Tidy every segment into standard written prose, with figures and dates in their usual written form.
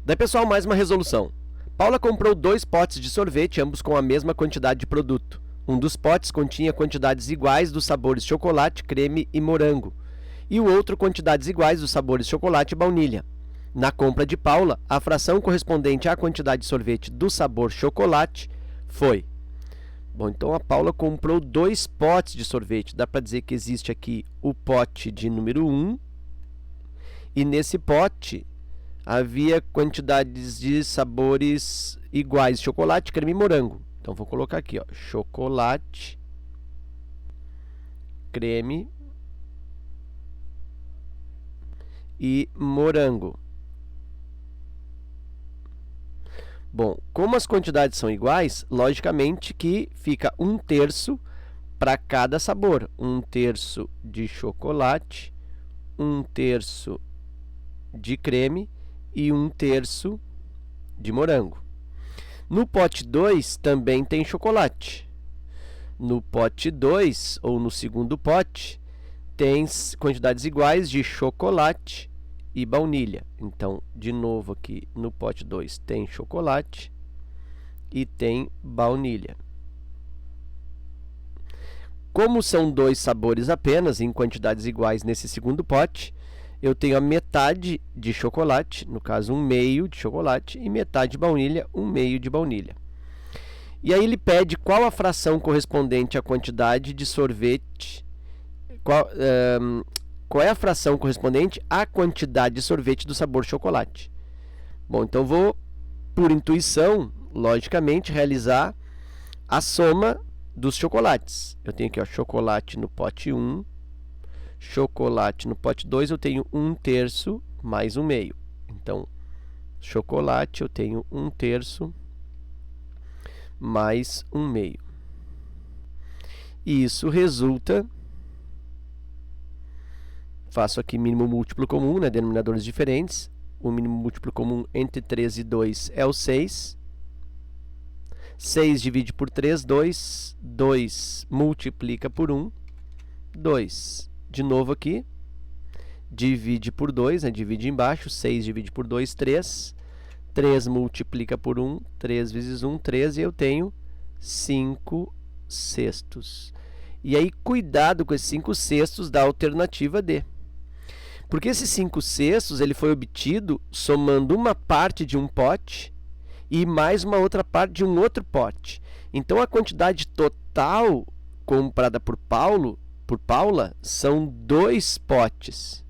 Daí, pessoal, mais uma resolução. Paula comprou 2 potes de sorvete, ambos com a mesma quantidade de produto. Um dos potes continha quantidades iguais dos sabores chocolate, creme e morango, e o outro quantidades iguais dos sabores chocolate e baunilha. Na compra de Paula, a fração correspondente à quantidade de sorvete do sabor chocolate foi... Bom, então a Paula comprou 2 potes de sorvete. Dá para dizer que existe aqui o pote de número 1, e nesse pote havia quantidades de sabores iguais, chocolate, creme e morango. Então vou colocar aqui, ó, chocolate, creme e morango. Bom, como as quantidades são iguais, logicamente que fica 1/3 para cada sabor. 1/3 de chocolate, 1/3 de creme e 1/3 de morango. No pote 2 também tem chocolate. No pote 2, ou no segundo pote, tem quantidades iguais de chocolate e baunilha. Então, de novo aqui no pote 2 tem chocolate e tem baunilha. Como são 2 sabores apenas, em quantidades iguais nesse segundo pote, eu tenho a metade de chocolate, no caso 1/2 de chocolate, e metade de baunilha, 1/2 de baunilha. E aí ele pede qual a fração correspondente à quantidade de sorvete, qual é a fração correspondente à quantidade de sorvete do sabor chocolate. Bom, então vou, por intuição, logicamente, realizar a soma dos chocolates. Eu tenho aqui, ó, chocolate no pote 1, chocolate no pote 2, eu tenho 1/3 mais 1/2. Então, chocolate eu tenho 1/3 mais 1/2. E isso resulta... Faço aqui mínimo múltiplo comum, né, denominadores diferentes. O mínimo múltiplo comum entre 3 e 2 é o 6. 6 divide por 3, 2. 2 multiplica por 1, 2. De novo aqui, divide por 2, né, divide embaixo. 6 divide por 2, 3. 3 multiplica por 1, 3 vezes 1, 13, e eu tenho 5/6. E aí, cuidado com esses 5/6 da alternativa D. Porque esse 5/6 ele foi obtido somando uma parte de um pote e mais uma outra parte de um outro pote. Então, a quantidade total comprada por Paula são 2 potes.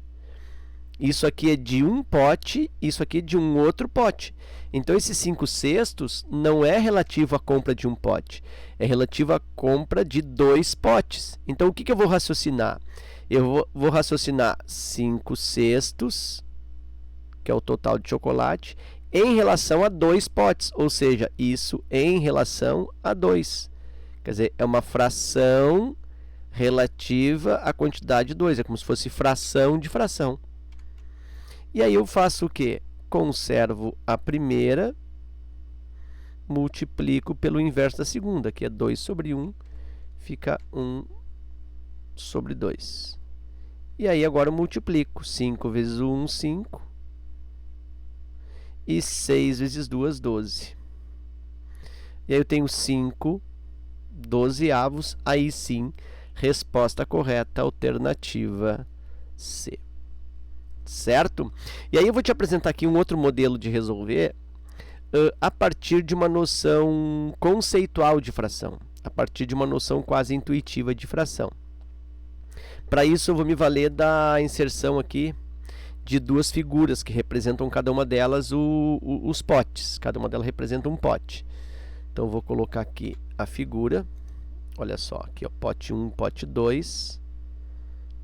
Isso aqui é de um pote, isso aqui é de um outro pote. Então, esse 5/6 não é relativo à compra de um pote, é relativo à compra de 2 potes. Então, o que eu vou raciocinar? Eu vou raciocinar 5/6, que é o total de chocolate, em relação a 2 potes, ou seja, isso em relação a 2. Quer dizer, é uma fração relativa à quantidade de 2, é como se fosse fração de fração. E aí eu faço o quê? Conservo a primeira, multiplico pelo inverso da segunda, que é 2/1, fica 1/2. E aí agora eu multiplico. 5 vezes 1, 5. E 6 vezes 2, 12. E aí eu tenho 5/12. Aí sim, resposta correta, alternativa C. Certo? E aí eu vou te apresentar aqui um outro modelo de resolver a partir de uma noção conceitual de fração, a partir de uma noção quase intuitiva de fração. Para isso eu vou me valer da inserção aqui de 2 figuras que representam cada uma delas os potes. Cada uma delas representa um pote. Então eu vou colocar aqui a figura. Olha só, aqui ó, pote 1, pote 2.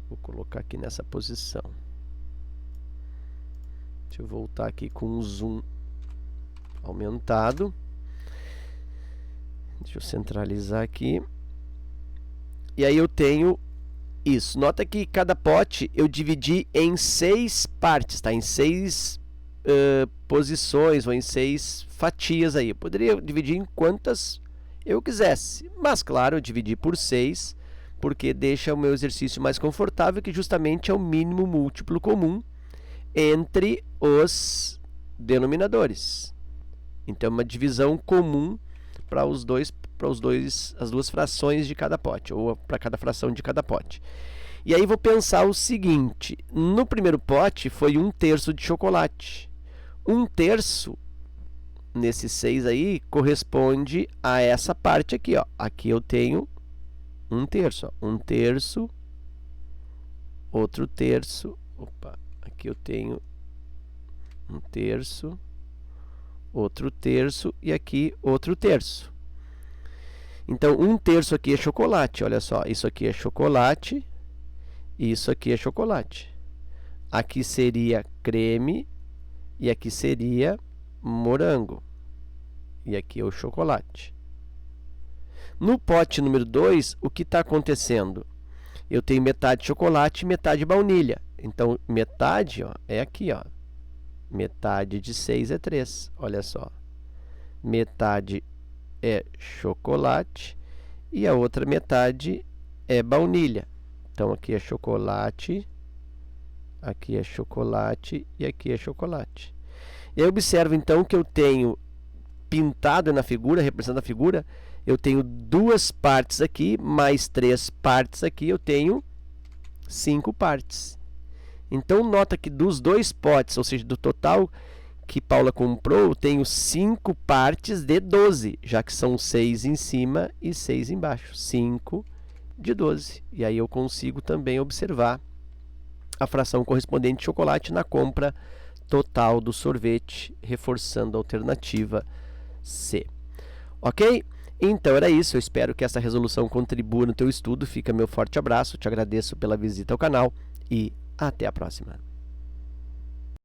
Vou colocar aqui nessa posição. Deixa eu voltar aqui com um zoom aumentado. Deixa eu centralizar aqui. E aí eu tenho isso. Nota que cada pote eu dividi em 6 partes, tá? Em 6 posições, ou em 6 fatias aí. Eu poderia dividir em quantas eu quisesse, mas claro, eu dividi por 6, porque deixa o meu exercício mais confortável, que justamente é o mínimo múltiplo comum entre os denominadores. Então, é uma divisão comum para as duas frações de cada pote, ou para cada fração de cada pote. E aí vou pensar o seguinte, no primeiro pote foi 1/3 de chocolate. 1/3, nesses 6 aí, corresponde a essa parte aqui, ó. Aqui eu tenho 1/3, ó. 1/3, outro terço, opa, aqui eu tenho 1/3, outro terço e aqui outro terço. Então, 1/3 aqui é chocolate, olha só, isso aqui é chocolate, isso aqui é chocolate. Aqui seria creme e aqui seria morango. E aqui é o chocolate. No pote número 2, o que está acontecendo? Eu tenho metade chocolate e metade baunilha. Então, metade, ó, é aqui, ó. Metade de 6 é 3, olha só. Metade é chocolate e a outra metade é baunilha. Então, aqui é chocolate e aqui é chocolate. E aí, observa, então, que eu tenho pintado na figura, representando a figura, eu tenho 2 partes aqui, mais 3 partes aqui, eu tenho 5 partes. Então, nota que dos 2 potes, ou seja, do total que Paula comprou, eu tenho 5 partes de 12, já que são 6 em cima e 6 embaixo. 5 de 12. E aí eu consigo também observar a fração correspondente de chocolate na compra total do sorvete, reforçando a alternativa C. Ok? Então era isso, eu espero que essa resolução contribua no teu estudo. Fica meu forte abraço, te agradeço pela visita ao canal e até a próxima.